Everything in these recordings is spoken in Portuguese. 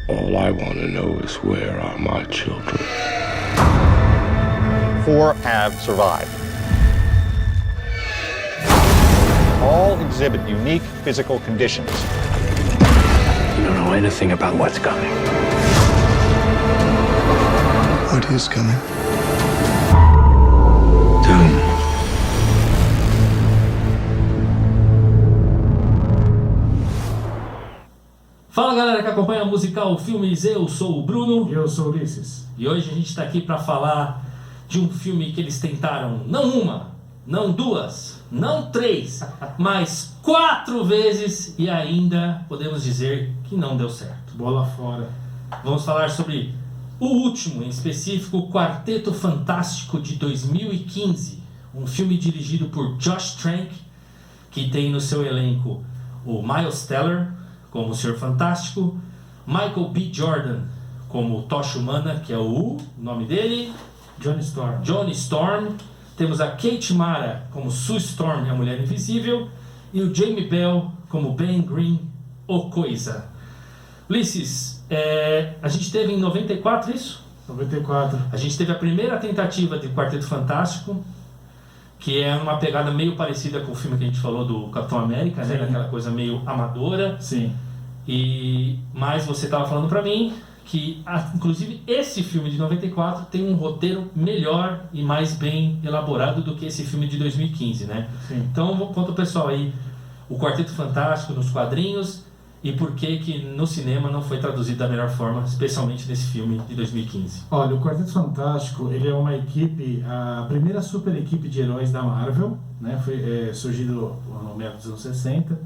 All I want to know is where are my children? 4 have survived. All exhibit unique physical conditions. You don't know anything about what's coming. What is coming? Doom. Fala galera que acompanha a Musical Filmes, eu sou o Bruno. E eu sou o Ulisses. E hoje a gente está aqui para falar de um filme que eles tentaram não uma, não duas, não 3, mas 4 vezes e ainda podemos dizer que não deu certo. Bola fora. Vamos falar sobre o último, em específico, o Quarteto Fantástico de 2015. Um filme dirigido por Josh Trank, que tem no seu elenco o Miles Teller como o Senhor Fantástico, Michael B. Jordan como Tocha Humana, que é o nome dele, Johnny Storm. Temos a Kate Mara como Sue Storm, a Mulher Invisível, e o Jamie Bell como Ben Green, o Coisa. Ulisses, a gente teve em 94 isso? 94. A gente teve a primeira tentativa de Quarteto Fantástico, que é uma pegada meio parecida com o filme que a gente falou do Capitão América, né? Aquela coisa meio amadora. Sim. Mas você estava falando pra mim que, inclusive, esse filme de 94 tem um roteiro melhor e mais bem elaborado do que esse filme de 2015, né? Sim. Então, conta o pessoal aí o Quarteto Fantástico nos quadrinhos e por que no cinema não foi traduzido da melhor forma, especialmente nesse filme de 2015. Olha, o Quarteto Fantástico, ele é uma equipe, a primeira super equipe de heróis da Marvel, né? Foi surgido no meio dos anos 60,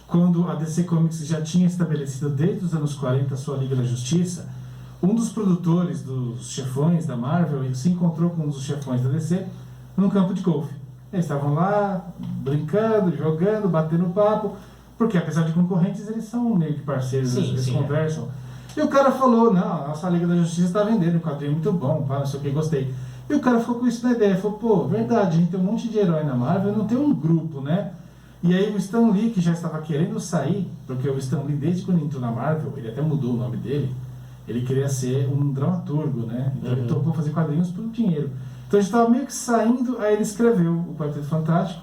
quando a DC Comics já tinha estabelecido desde os anos 40 a sua Liga da Justiça. Um dos produtores dos chefões da Marvel, ele se encontrou com um dos chefões da DC num campo de golfe. Eles estavam lá, brincando, jogando, batendo papo, porque apesar de concorrentes, eles são meio que parceiros, eles conversam. E o cara falou, não, a nossa Liga da Justiça está vendendo, um quadrinho muito bom, não sei o que, gostei. E o cara ficou com isso na ideia, falou, pô, verdade, a gente tem um monte de herói na Marvel, não tem um grupo, né? E aí o Stan Lee, que já estava querendo sair, porque o Stan Lee, desde quando entrou na Marvel, ele até mudou o nome dele, ele queria ser um dramaturgo, né? Então ele topou fazer quadrinhos por dinheiro. Então a gente estava meio que saindo, aí ele escreveu o Quarteto Fantástico,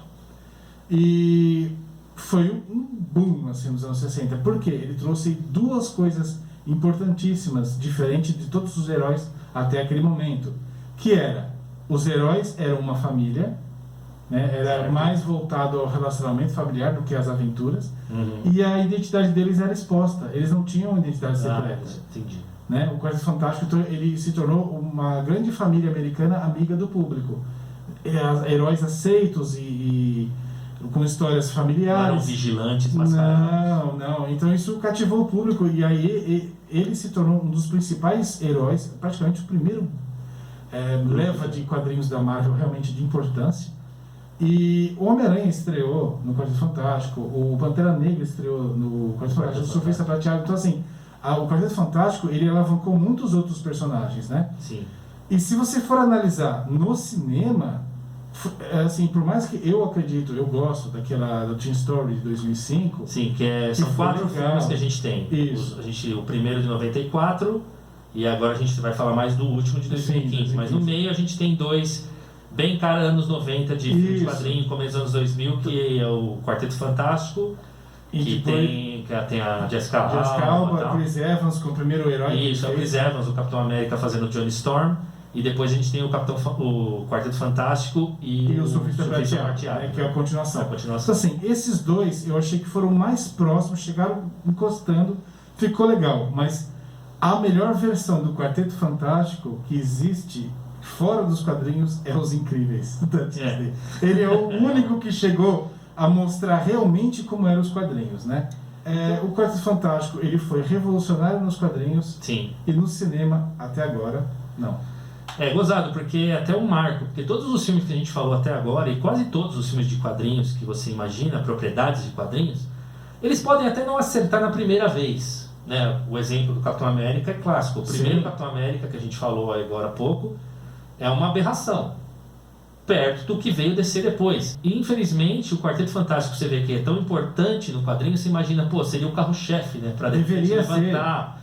e foi um boom, assim, nos anos 60. Por quê? Ele trouxe 2 coisas importantíssimas, diferente de todos os heróis até aquele momento, que era, os heróis eram uma família, né? Era mais voltado ao relacionamento familiar do que às aventuras, e a identidade deles era exposta, eles não tinham identidade secreta. Entendi. Né? O Quarteto Fantástico, ele se tornou uma grande família americana amiga do público. Heróis aceitos e com histórias familiares. Não eram vigilantes, mas Não. Então isso cativou o público, e aí ele se tornou um dos principais heróis, praticamente o primeiro leva de quadrinhos da Marvel realmente de importância. E o Homem-Aranha estreou no Quarteto Fantástico, o Pantera Negra estreou no Quarteto Fantástico, o Surfista Prateado. Então assim, o Quarteto Fantástico, ele alavancou muitos outros personagens, né? Sim. E se você for analisar no cinema, assim, por mais que eu acredito, eu gosto daquela do Teen Story de 2005. Sim, são 4 filmes que a gente tem. Isso. O primeiro de 94 e agora a gente vai falar mais do último de 2015. Sim, mas no meio a gente tem 2 bem cara anos 90 de filme de quadrinho, começo dos anos 2000, que é o Quarteto Fantástico, que tem a Jessica Alba, Chris Evans como primeiro herói. Isso, o Chris Evans, o Capitão América fazendo o Johnny Storm. E depois a gente tem o Quarteto Fantástico e o Surfista Prateado, né, que é a continuação. Então assim, esses 2 eu achei que foram mais próximos, chegaram encostando, ficou legal. Mas a melhor versão do Quarteto Fantástico que existe fora dos quadrinhos é Os Incríveis da Disney. Ele é o único que chegou a mostrar realmente como eram os quadrinhos, né? O Quarteto Fantástico, ele foi revolucionário nos quadrinhos. Sim. E no cinema, até agora, não. É gozado, porque é até um marco, porque todos os filmes que a gente falou até agora, e quase todos os filmes de quadrinhos que você imagina, propriedades de quadrinhos, eles podem até não acertar na primeira vez, né? O exemplo do Capitão América é clássico. O primeiro Capitão América, que a gente falou agora há pouco, é uma aberração, perto do que veio descer depois. E infelizmente o Quarteto Fantástico, você vê que é tão importante no quadrinho, você imagina, seria o carro-chefe, né? Pra Deveria levantar.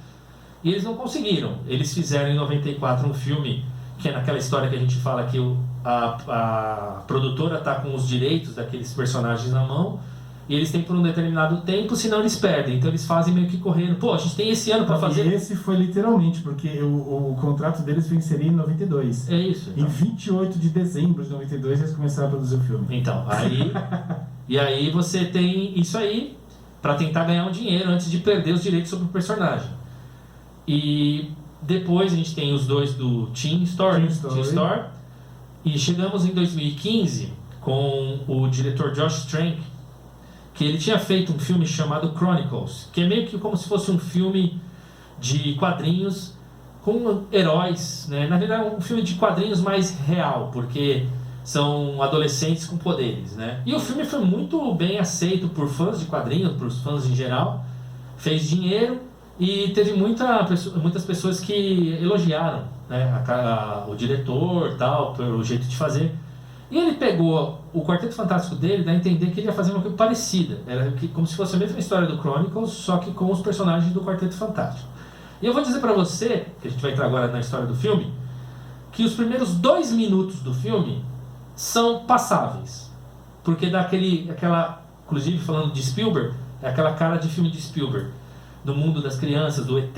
E eles não conseguiram. Eles fizeram em 94 um filme que é naquela história que a gente fala que a produtora está com os direitos daqueles personagens na mão e eles têm por um determinado tempo, senão eles perdem. Então eles fazem meio que correndo. Pô, a gente tem esse ano para fazer... E esse foi literalmente, porque o contrato deles venceria em 92. É isso. Em 28 de dezembro de 92 eles começaram a produzir o filme. Então, aí... E aí você tem isso aí para tentar ganhar um dinheiro antes de perder os direitos sobre o personagem. E depois a gente tem os dois do Teen Story. E chegamos em 2015 com o diretor Josh Trank, que ele tinha feito um filme chamado Chronicles, que é meio que como se fosse um filme de quadrinhos com heróis, né? Na verdade é um filme de quadrinhos mais real, porque são adolescentes com poderes, né? E o filme foi muito bem aceito por fãs de quadrinhos, por fãs em geral, fez dinheiro e teve muitas pessoas que elogiaram, né, o diretor, tal, pelo jeito de fazer. E ele pegou o Quarteto Fantástico dele, dá a entender que ele ia fazer uma coisa parecida. Era como se fosse a mesma história do Chronicles, só que com os personagens do Quarteto Fantástico. E eu vou dizer pra você, que a gente vai entrar agora na história do filme, que os primeiros 2 minutos do filme são passáveis. Porque dá aquela, inclusive falando de Spielberg, é aquela cara de filme de Spielberg. Do mundo das crianças, do ET,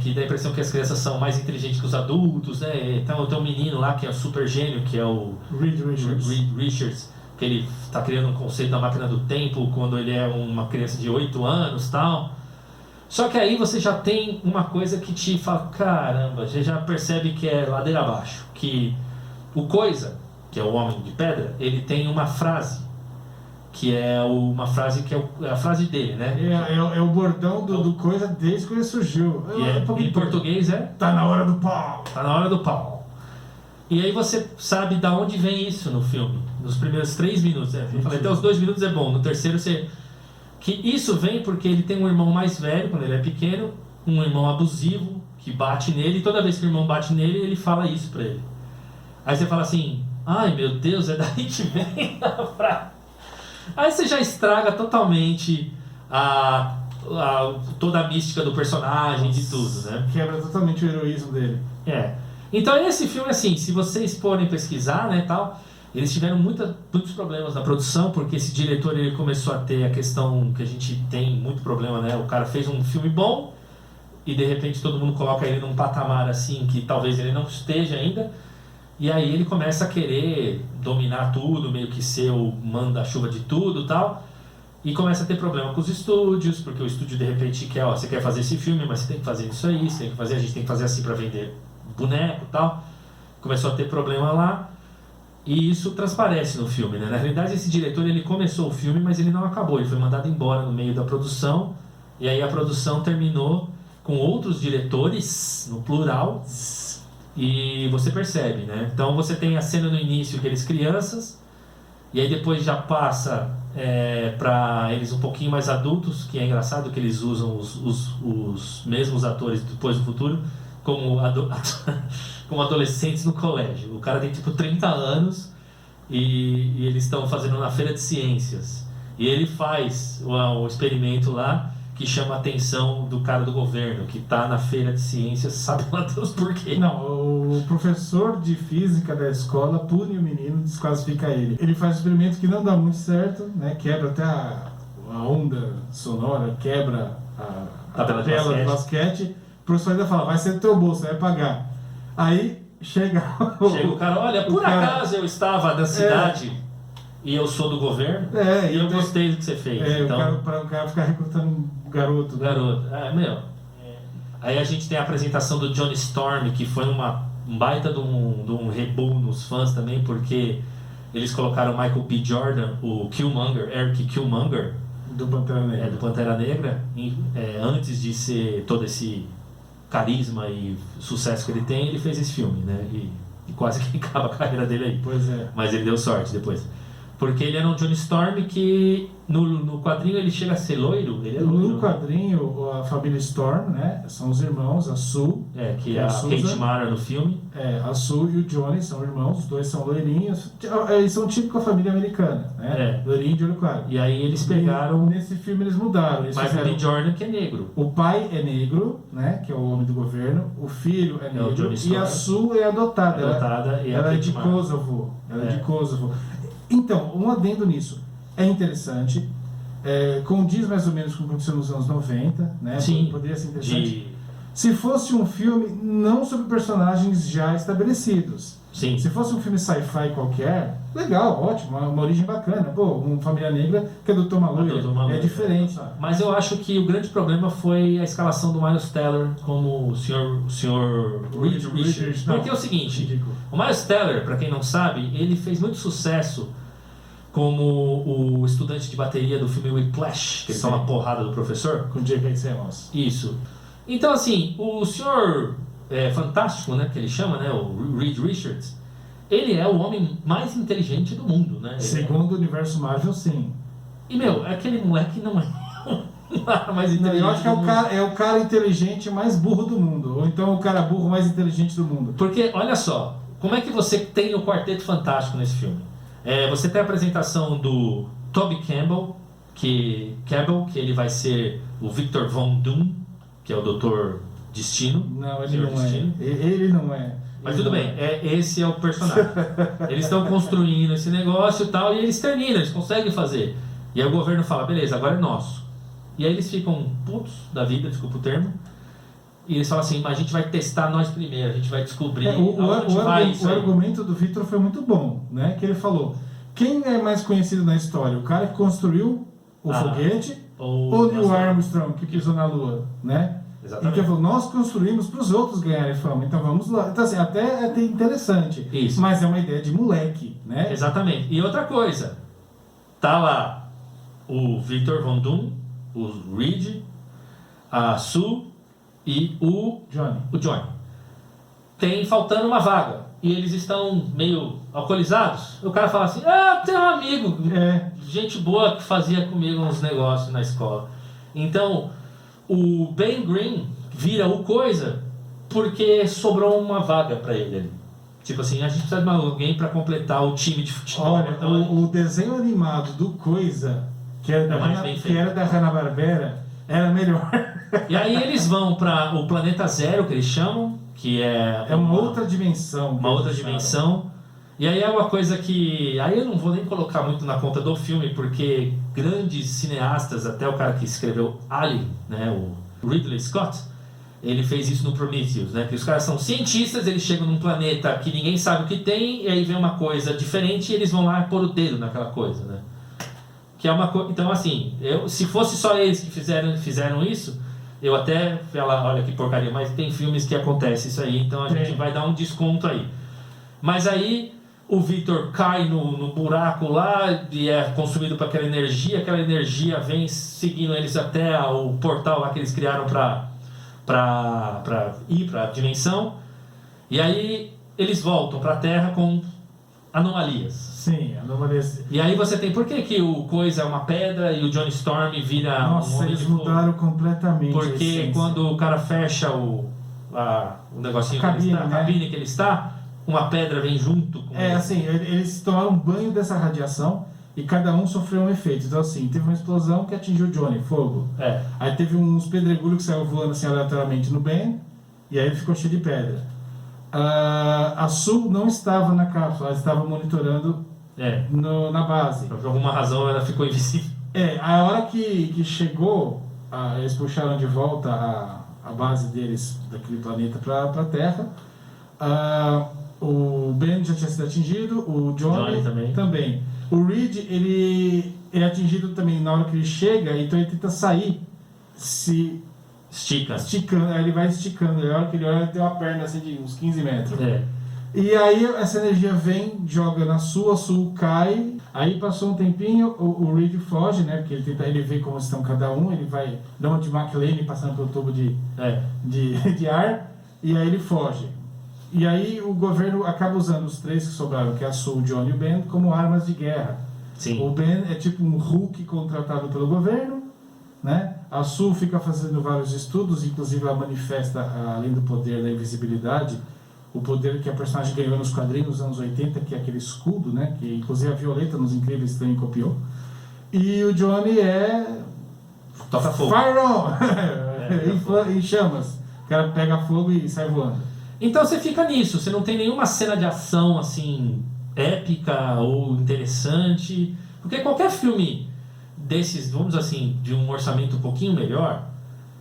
que dá a impressão que as crianças são mais inteligentes que os adultos, né? Então tem um menino lá que é o super gênio, que é o Reed Richards, que ele está criando um conceito da máquina do tempo quando ele é uma criança de 8 anos, tal. Só que aí você já tem uma coisa que te fala, caramba, você já percebe que é ladeira abaixo, que o Coisa, que é o Homem de Pedra, ele tem uma frase, que é uma frase que é a frase dele, né? É o bordão do Coisa desde que ele surgiu. Em português é... Tá na hora do pau! Tá na hora do pau. E aí você sabe da onde vem isso no filme. Nos primeiros 3 minutos. Eu falei, até os 2 minutos é bom. No terceiro você... Que isso vem porque ele tem um irmão mais velho, quando ele é pequeno, um irmão abusivo, que bate nele, e toda vez que o irmão bate nele, ele fala isso pra ele. Aí você fala assim, ai meu Deus, é daí que vem a frase. Aí você já estraga totalmente toda a mística do personagem, de tudo, né? Quebra totalmente o heroísmo dele. Então esse filme, assim, se vocês forem pesquisar, né, tal, eles tiveram muitos problemas na produção, porque esse diretor, ele começou a ter a questão que a gente tem muito problema, né? O cara fez um filme bom e de repente todo mundo coloca ele num patamar assim que talvez ele não esteja ainda. E aí ele começa a querer dominar tudo, meio que ser o manda-chuva de tudo e tal. E começa a ter problema com os estúdios, porque o estúdio de repente quer, você quer fazer esse filme, mas você tem que fazer isso aí, você tem que fazer, a gente tem que fazer assim para vender boneco e tal. Começou a ter problema lá. E isso transparece no filme, né? Na realidade esse diretor, ele começou o filme, mas ele não acabou. Ele foi mandado embora no meio da produção. E aí a produção terminou com outros diretores, no plural. E você percebe, né? Então você tem a cena no início, aqueles crianças, e aí depois já passa para eles um pouquinho mais adultos, que é engraçado que eles usam os mesmos atores depois do futuro como adolescentes no colégio. O cara tem tipo 30 anos e eles estão fazendo na feira de ciências. E ele faz o experimento lá, que chama a atenção do cara do governo, que tá na feira de ciências, sabe lá Deus por quê. Não, o professor de física da escola pune o menino, desclassifica ele. Ele faz um experimento que não dá muito certo, né? Quebra até a onda sonora, quebra a tela do basquete. O professor ainda fala, vai ser do teu bolso, vai pagar. Aí chega o cara, olha, por acaso eu estava na cidade... E eu sou do governo, e eu gostei do que você fez. Então, o cara ficar recrutando um garoto. Aí a gente tem a apresentação do Johnny Storm, que foi um baita de um rebu nos fãs também, porque eles colocaram Michael B. Jordan, o Killmonger, Eric Killmonger, do Pantera Negra, do Pantera Negra, antes de ser todo esse carisma e sucesso que ele tem, ele fez esse filme, né? E quase que acaba a carreira dele aí. Pois é. Mas ele deu sorte depois. Porque ele era um Johnny Storm que no quadrinho ele chega a ser loiro, ele é loiro. No quadrinho, a família Storm, né? São os irmãos, a Sue. Que é a Kate Mara no filme. A Sue e o Johnny são irmãos, os dois são loirinhos. Eles são típico a família americana, né? Loirinho de olho claro. E aí eles pegaram... Nesse filme eles mudaram. Mas o Lee Jordan que é negro. O pai é negro, né? Que é o homem do governo. O filho é negro. Johnny E a Sue é adotada. Ela é de Mara. Kosovo. Ela é de Kosovo. Então, um adendo nisso. É interessante. Condiz mais ou menos com o que aconteceu nos anos 90, né? Sim. Poderia ser interessante. Se fosse um filme não sobre personagens já estabelecidos. Sim. Se fosse um filme sci-fi qualquer, legal, ótimo, uma origem bacana. Pô, uma família negra que adotou uma loira. É diferente. Mas eu acho que o grande problema foi a escalação do Miles Teller como o Sr. Reed Richards. Porque é o seguinte, Ridículo. o Miles Teller, para quem não sabe, ele fez muito sucesso como o estudante de bateria do filme Whiplash, que ele toma a porrada do professor. Com J.K. Simmons. Isso. Então, assim, o Sr. Fantástico, né, que ele chama, né, o Reed Richards, ele é o homem mais inteligente do mundo, né? Segundo o universo Marvel, sim. E, aquele moleque não é o cara mais inteligente. Eu acho que é o cara inteligente mais burro do mundo. Ou então o cara burro mais inteligente do mundo. Porque, olha só, como é que você tem o Quarteto Fantástico nesse filme? Você tem a apresentação do Toby Campbell, que ele vai ser o Victor Von Doom, que é o Doutor Destino. Não, ele Senhor não Destino. é. Ele não é. Mas tudo bem, esse é o personagem. Eles estão construindo esse negócio e tal, e eles terminam, eles conseguem fazer. E aí o governo fala, beleza, agora é nosso. E aí eles ficam putos da vida, desculpa o termo, e eles falam assim, mas a gente vai testar nós primeiro, a gente vai descobrir o argumento do Victor foi muito bom, né? Que ele falou, quem é mais conhecido na história? O cara que construiu o foguete ou o Neil Armstrong, que pisou na Lua, né? Exatamente. Então ele falou, nós construímos para os outros ganharem fama, então vamos lá. Então assim, até é interessante, isso. Mas é uma ideia de moleque, né? Exatamente. E outra coisa, tá lá o Victor Von Doom, o Reed, a Sue e o Johnny. Tem faltando uma vaga e eles estão meio alcoolizados. O cara fala assim, tem um amigo, gente boa que fazia comigo uns negócios na escola. Então, o Ben Green vira o Coisa porque sobrou uma vaga para ele ali. Tipo assim, a gente precisa de alguém para completar o time de futebol. Olha, então, o desenho animado do Coisa, que era da Hanna-Barbera, era melhor. E aí eles vão para o Planeta Zero, que eles chamam, que é uma outra dimensão. Uma outra dimensão. E aí é uma coisa que... Aí eu não vou nem colocar muito na conta do filme, porque grandes cineastas, até o cara que escreveu Alien, né, o Ridley Scott, ele fez isso no Prometheus, né? Que os caras são cientistas, eles chegam num planeta que ninguém sabe o que tem, e aí vem uma coisa diferente e eles vão lá pôr o dedo naquela coisa, né? Que é uma coisa... Então, assim, se fosse só eles que fizeram isso, eu até falar, olha que porcaria, mas tem filmes que acontece isso aí, então a gente vai dar um desconto aí. Mas aí o Victor cai no buraco lá e é consumido por aquela energia vem seguindo eles até o portal lá que eles criaram para ir para a dimensão, e aí eles voltam para a Terra com anomalias. Sim, anomalias. E aí você tem, por que o Coisa é uma pedra e o Johnny Storm vira Nossa, um homem eles de fogo? mudaram completamente. Porque quando o cara fecha o negocinho, a cabine que ele está, uma pedra vem junto com ele. Assim, eles tomaram um banho dessa radiação e cada um sofreu um efeito. Então assim, teve uma explosão que atingiu o Johnny, fogo. Aí teve uns pedregulhos que saíram voando assim aleatoriamente no Ben, e aí ele ficou cheio de pedra. A Sue não estava na cápsula, ela estava monitorando na base. Por alguma razão ela ficou invisível. A hora que chegou, eles puxaram de volta a base deles daquele planeta para a Terra. O Ben já tinha sido atingido, o Johnny também. O Reed, ele é atingido também na hora que ele chega, então ele tenta sair, se esticando, aí ele vai esticando, e a hora que ele olha, ele tem uma perna assim de uns 15 metros. E aí essa energia vem, joga na Sue, a Sue cai, aí passou um tempinho, o Reed foge, né, porque ele vê como estão cada um, ele vai dar uma de McLean passando pelo tubo de ar, e aí ele foge. E aí o governo acaba usando os três que sobraram, que é a Sue, o Johnny e o Ben, como armas de guerra. Sim. O Ben é tipo um Hulk contratado pelo governo, né? A Sue fica fazendo vários estudos, inclusive ela manifesta, além do poder da invisibilidade, o poder que a personagem ganhou nos quadrinhos nos anos 80, que é aquele escudo, né? Que inclusive a Violeta nos Incríveis também copiou. E o Johnny é... Toca fogo. Fire on! Em chamas. O cara pega fogo e sai voando. Então você fica nisso, você não tem nenhuma cena de ação assim épica ou interessante, porque qualquer filme desses, vamos dizer assim, de um orçamento um pouquinho melhor,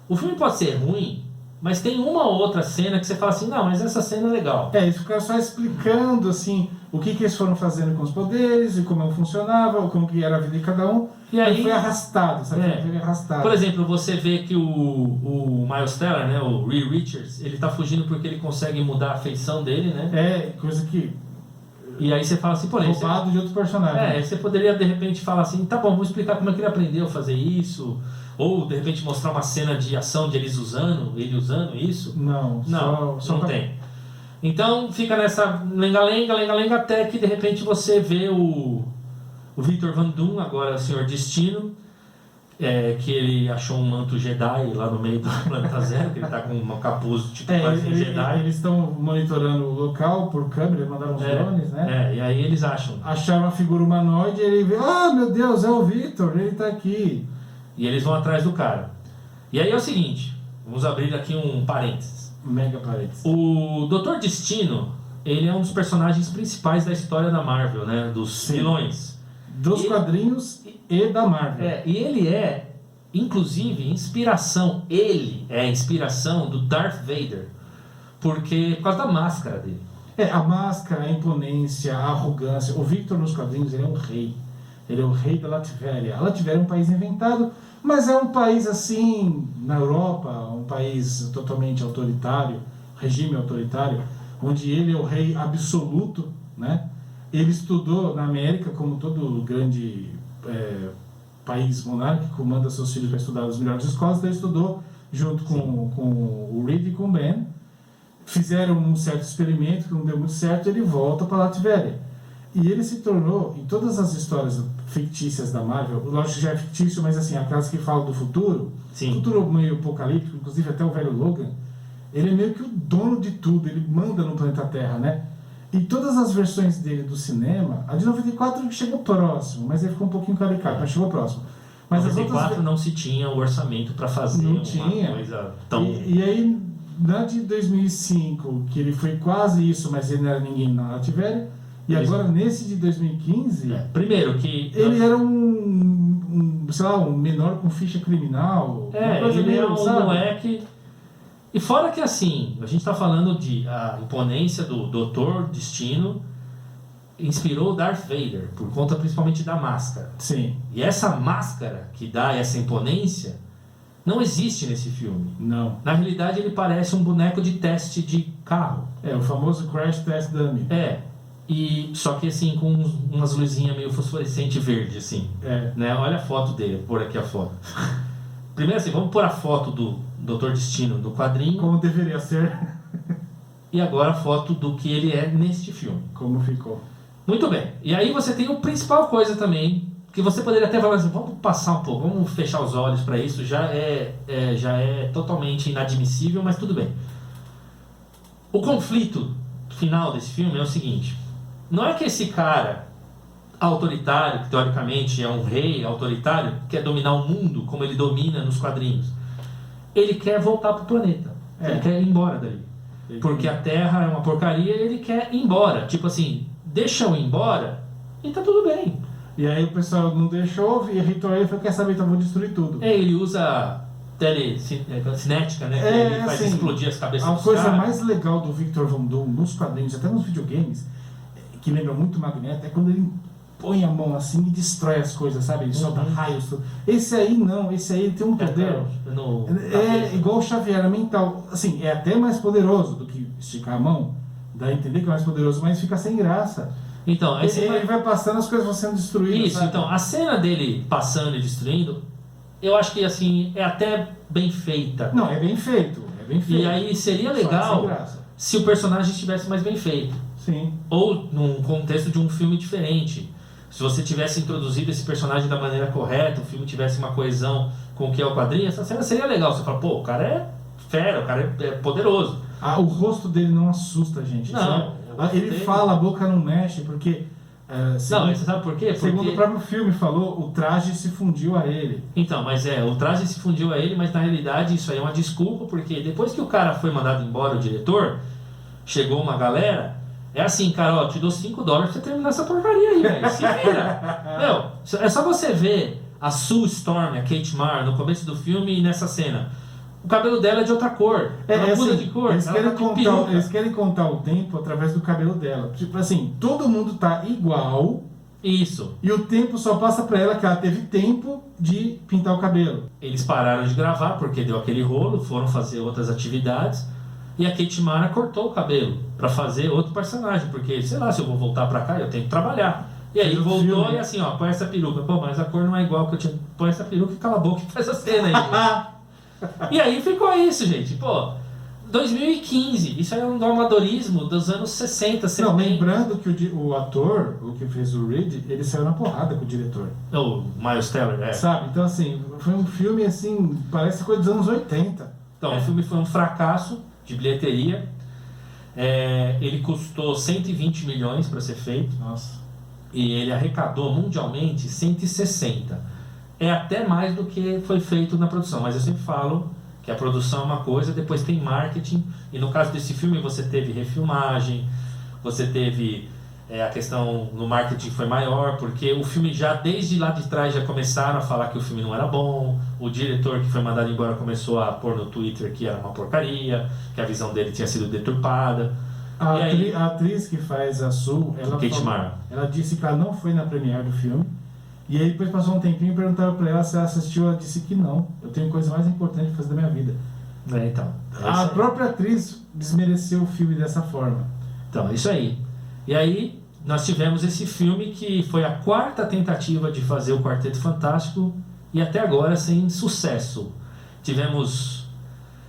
o filme pode ser ruim, mas tem uma ou outra cena que você fala assim, não, mas essa cena é legal. Eles ficaram só explicando assim o que eles foram fazendo com os poderes e como funcionava, ou como que era a vida de cada um. E aí foi arrastado, sabe? Foi arrastado. Por exemplo, você vê que o Miles Teller, né, o Reed Richards, ele tá fugindo porque ele consegue mudar a feição dele, né? É, coisa que... E aí você fala assim, pô, roubado de outro personagem. você poderia de repente falar assim, tá bom, vamos explicar como é que ele aprendeu a fazer isso, ou de repente mostrar uma cena de ação de ele usando isso. Não, não tem. Então fica nessa lenga-lenga, até que de repente você vê o Victor Von Doom, agora o Senhor Destino, que ele achou um manto Jedi lá no meio do Planeta Zero, que ele tá com um capuz tipo quase um Jedi. Eles estão monitorando o local por câmera, mandaram uns drones, né? E aí eles acharam uma figura humanoide e ele vê, meu Deus, é o Victor, ele tá aqui. E eles vão atrás do cara. E aí é o seguinte, vamos abrir aqui um parênteses. Mega parênteses. O Dr. Destino, ele é um dos personagens principais da história da Marvel, né? Dos vilões. Dos quadrinhos e da Marvel. E ele é, inclusive, inspiração. Ele é a inspiração do Darth Vader. Por causa da máscara dele. A máscara, a imponência, a arrogância. O Victor nos quadrinhos, ele é um rei. Ele é o rei da Latvéria. A Latvéria é um país inventado, mas é um país assim, na Europa, um país totalmente autoritário, regime autoritário, onde ele é o rei absoluto, né? Ele estudou na América, como todo grande país monárquico, manda seus filhos para estudar nas melhores escolas, então ele estudou junto com o Reed e com o Ben. Fizeram um certo experimento que não deu muito certo, ele volta para a Latvéria. E ele se tornou, em todas as histórias fictícias da Marvel, lógico que já é fictício, mas assim, aquelas que falam do futuro, futuro meio apocalíptico, inclusive até o velho Logan, ele é meio que o dono de tudo, ele manda no planeta Terra, né? E todas as versões dele do cinema, a de 94 chegou próximo, mas ele ficou um pouquinho caricato, mas chegou próximo. Mas 94 as outras... não se tinha o orçamento para fazer coisa tão... E aí, na de 2005, que ele foi quase isso, mas ele não era ninguém na Latvéria, e agora nesse de 2015... Primeiro que... Ele era sei lá, um menor com ficha criminal. Ele é um moleque... E fora que assim, a gente está falando de a imponência do Dr. Destino inspirou o Darth Vader, por conta principalmente da máscara. Sim. E essa máscara que dá essa imponência não existe nesse filme. Não. Na realidade ele parece um boneco de teste de carro. O famoso Crash Test Dummy. E só que assim, com umas luzinhas meio fosforescente verde, assim. Né? Olha a foto dele, vou pôr aqui a foto. Primeiro assim, vamos pôr a foto do Dr. Destino do quadrinho. Como deveria ser. E agora a foto do que ele é neste filme. Como ficou. Muito bem. E aí você tem a principal coisa também, que você poderia até falar assim, vamos passar um pouco, vamos fechar os olhos para isso, já é totalmente inadmissível, mas tudo bem. O conflito final desse filme é o seguinte, não é que esse cara autoritário, que teoricamente é um rei autoritário, quer dominar o mundo como ele domina nos quadrinhos. Ele quer voltar pro planeta. Ele quer ir embora dali. Porque a Terra é uma porcaria e ele quer ir embora. Tipo assim, deixa eu ir embora e tá tudo bem. E aí o pessoal não deixou, e irritou ele e falou, quer saber, então vou destruir tudo. Ele usa cinética, né? Ele faz assim, explodir as cabeças dos caras. A coisa caras. mais legal do Victor Von Doom nos quadrinhos, até nos videogames, que lembra muito Magneto, é quando ele põe a mão assim e destrói as coisas, sabe? Ele solta raios. Tudo. Esse aí não, esse aí ele tem um poder. Igual o Xavier, é mental. Assim, é até mais poderoso do que esticar a mão. Dá a entender que é mais poderoso, mas fica sem graça. Então, ele vai passando, as coisas vão sendo destruídas. Isso, sabe? então, a cena dele passando e destruindo, eu acho que assim, é até bem feita. Não, é bem feito. E aí seria legal se o personagem estivesse mais bem feito. Sim. Ou num contexto de um filme diferente. Se você tivesse introduzido esse personagem da maneira correta, o filme tivesse uma coesão com o que é o quadrinho, essa cena seria legal. Você fala, pô, o cara é fera, o cara é poderoso. O rosto dele não assusta a gente. Não, sabe? o rosto Ele dele- fala, a boca não mexe, porque... Não, segundo, você sabe por quê? segundo Porque... o próprio filme falou, o traje se fundiu a ele. Então, mas o traje se fundiu a ele, mas na realidade isso aí é uma desculpa, porque depois que o cara foi mandado embora, o diretor, chegou uma galera, é assim, cara, ó, te dou $5 pra você terminar essa porcaria aí, velho, se vira. Meu, é só você ver a Sue Storm, a Kate Mara, no começo do filme e nessa cena. O cabelo dela é de outra cor, ela muda assim, de cor, eles ela querem, tá de peruca. eles querem contar o tempo através do cabelo dela. Tipo assim, todo mundo tá igual Isso. e o tempo só passa pra ela que ela teve tempo de pintar o cabelo. Eles pararam de gravar porque deu aquele rolo, foram fazer outras atividades e a Kate Mara cortou o cabelo pra fazer outro personagem, porque sei lá, se eu vou voltar pra cá eu tenho que trabalhar. E aí Fez um voltou filme. e assim, ó, põe essa peruca. Pô, mas a cor não é igual que eu tinha. Põe essa peruca e cala a boca e faz a cena aí. E aí ficou isso, gente. Pô, 2015, isso aí é um amadorismo dos anos 60, 70. Não, lembrando que o ator, o que fez o Reed, ele saiu na porrada com o diretor. O Miles Teller, Sabe? Então assim, foi um filme assim, parece coisa dos anos 80. Então, o filme foi um fracasso de bilheteria. Ele custou 120 milhões para ser feito. Nossa. E ele arrecadou mundialmente 160. É até mais do que foi feito na produção, mas eu sempre falo que a produção é uma coisa, depois tem marketing, e no caso desse filme você teve refilmagem, você teve a questão no marketing foi maior, porque o filme já desde lá de trás já começaram a falar que o filme não era bom, o diretor que foi mandado embora começou a pôr no Twitter que era uma porcaria, que a visão dele tinha sido deturpada. A atriz que faz a Sue, Kate Mara. ela disse que ela não foi na premiere do filme. E aí depois passou um tempinho e perguntaram pra ela se ela assistiu, ela disse que não. Eu tenho coisa mais importante pra fazer da minha vida. Então, A própria atriz desmereceu o filme dessa forma. Então, isso aí. E aí, nós tivemos esse filme que foi a 4ª tentativa de fazer o Quarteto Fantástico e até agora sem sucesso. Tivemos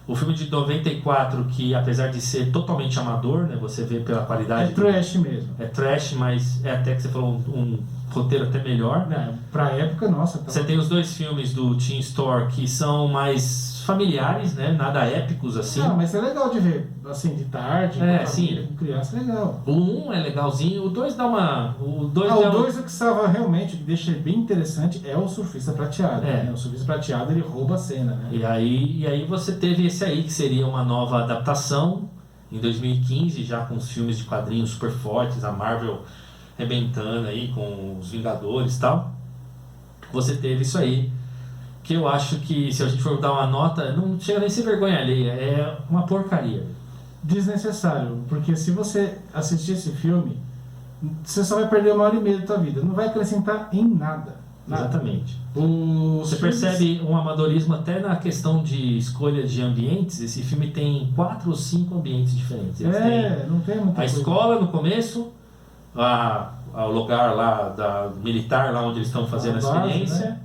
o filme de 94 que, apesar de ser totalmente amador, né, você vê pela qualidade... É trash mesmo. É trash, mas é até que você falou um roteiro até melhor. Pra época, nossa. Você tem os 2 filmes do Teen Store que são mais familiares, né, nada épicos assim. Não, mas é legal de ver, assim, de tarde, com a família, sim. com criança, é legal. O 1 é legalzinho, o 2 dá uma... O 2 O 2 o que salva realmente, o que deixa ele bem interessante é o Surfista Prateado. Né? O Surfista Prateado, ele rouba a cena, né? E aí você teve esse aí, que seria uma nova adaptação, em 2015, já com os filmes de quadrinhos super fortes, a Marvel rebentando aí com os Vingadores e tal. Você teve isso aí, que eu acho que, se a gente for dar uma nota, não chega nem a ser vergonha alheia, é uma porcaria. Desnecessário, porque se você assistir esse filme, você só vai perder 1h30 da tua vida, não vai acrescentar em nada. Exatamente. Os Você filmes- percebe um amadorismo até na questão de escolha de ambientes. Esse filme tem 4 ou 5 ambientes diferentes. Eles têm não tem muita a coisa. escola no começo, o lugar lá da militar, lá onde eles estão fazendo a A base, experiência, né?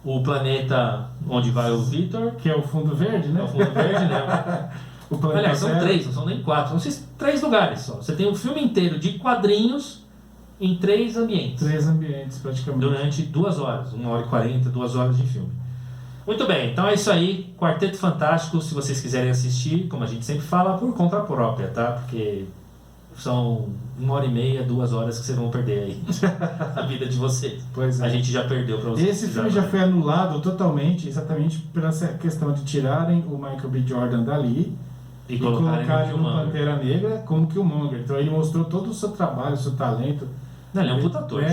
o planeta onde vai o Victor, Que é o fundo verde, né? é o fundo verde, né? O planeta Aliás, são Terra. 3, não são nem 4, são 3 lugares só. Você tem um filme inteiro de quadrinhos em 3 ambientes. 3 ambientes, praticamente. Durante 2 horas, 1h40, 2 horas de filme. Muito bem, então é isso aí. Quarteto Fantástico, se vocês quiserem assistir, como a gente sempre fala, por conta própria, tá? Porque são 1h30, 2 horas que vocês vão perder aí a vida de vocês. Pois é. A gente já perdeu pra vocês. Esse filme já foi anulado totalmente, exatamente pela essa questão de tirarem o Michael B. Jordan dali E e colocarem colocarem no no Killmonger. Pantera Negra como Killmonger. Então ele mostrou todo o seu trabalho, o seu talento. Não, ele é um puta ator.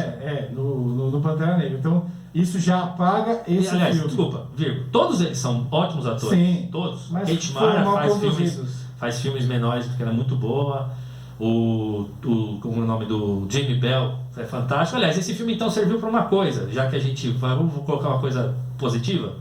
No Pantera Negra. Então isso já apaga E, esse aliás, filme. desculpa, Vírgula, todos eles são ótimos atores. Sim, Todos. mas Kate foram Mara mal faz conduzidos. filmes menores porque ela é muito boa. Como é o nome do Jamie Bell é fantástico. Aliás, esse filme então serviu para uma coisa, já que a gente vamos colocar uma coisa positiva.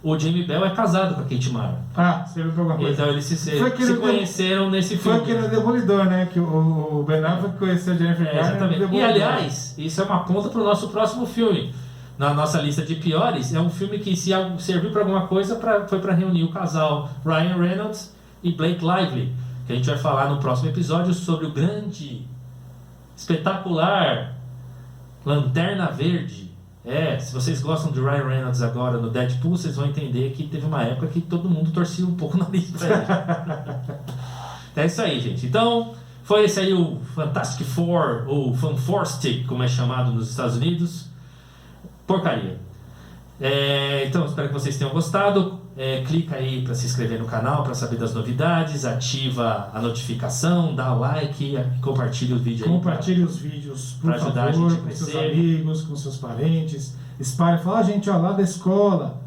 O Jamie Bell é casado com a Kate Mara. Serviu pra alguma coisa. Então eles se aquele conheceram nesse Foi filme. aquele Demolidor, né? Que o Ben Affleck conheceu a Jennifer Garner. no Exatamente. E Demolidor. aliás, isso é uma ponta para o nosso próximo filme. Na nossa lista de piores, é um filme que se serviu para alguma coisa, foi para reunir o casal Ryan Reynolds e Blake Lively, que a gente vai falar no próximo episódio sobre o grande, espetacular Lanterna Verde. Se vocês gostam de Ryan Reynolds agora no Deadpool, vocês vão entender que teve uma época que todo mundo torcia um pouco o nariz pra ele. É isso aí, gente. Então, foi esse aí o Fantastic Four, ou Fanforstic, como é chamado nos Estados Unidos. Porcaria. Então, espero que vocês tenham gostado. Clica aí para se inscrever no canal, para saber das novidades, ativa a notificação, dá o like e compartilha o vídeo aí. Compartilhe os vídeos, por pra ajudar favor, a gente a com seus crescer. amigos, com seus parentes. Espalhe, fala, gente, ó, lá da escola.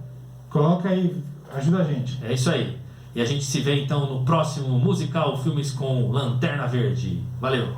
Coloca aí, ajuda a gente. É isso aí. E a gente se vê então no próximo musical Filmes com Lanterna Verde. Valeu!